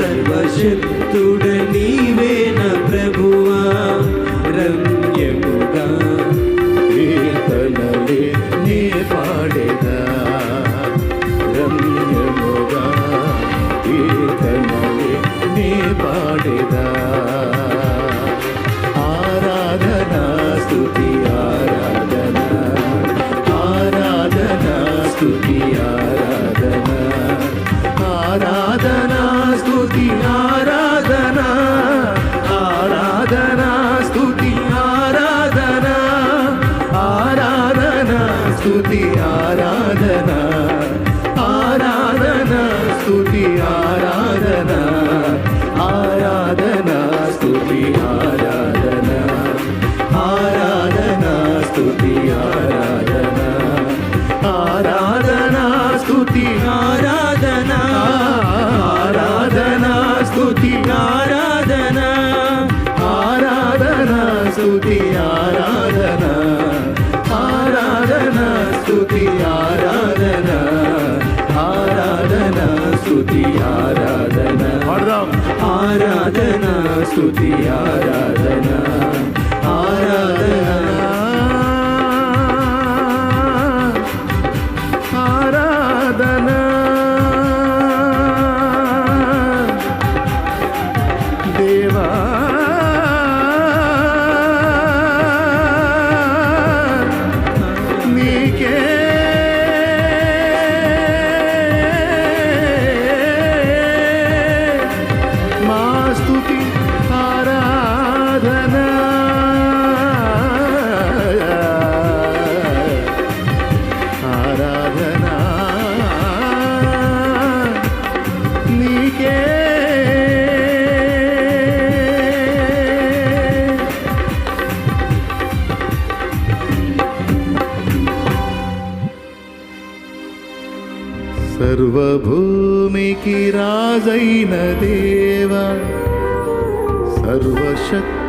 సర్వశక్తుడ నీవేన ప్రభువా రమ్యముగా కీర్తనలే నే పాడేదా రమ్యముగా కీర్తనలే నే పాడేదా ఆరాధనా స్తుతి ఆరాధనా ఆరాధనా స్తుతి ఆరాధనా ఆరాధనా స్తుతి ఆరాధనా ఆరాధనా స్తుతి ఆరాధనా ఆరాధనా స్తుతి ఆరాధనా ఆరాధనా స్తుతి ఆరాధనా ఆరాధనా స్తుతి ఆరాధనా ఆరాధనా స్తుతి ఆరాధనా ఆరాధనా స్తుతి ఆరాధనా ఆరాధనా స్తుతి ఆరాధనా ఆరాధనా స్తుతి ఆరాధనా ఆరాధనా స్తుతి ఆరాధనా ఆరాధనా స్తుతి ఆరాధనా ఆరాధనా స్తుతి ఆరాధనా ఆరాధనా ఆరాధనా దేవా నీకే మా స్తుతి ఆరాధనా ఆరాధనా నీకే సర్వభూమికి రాజైన దేవా సర్వశక్తి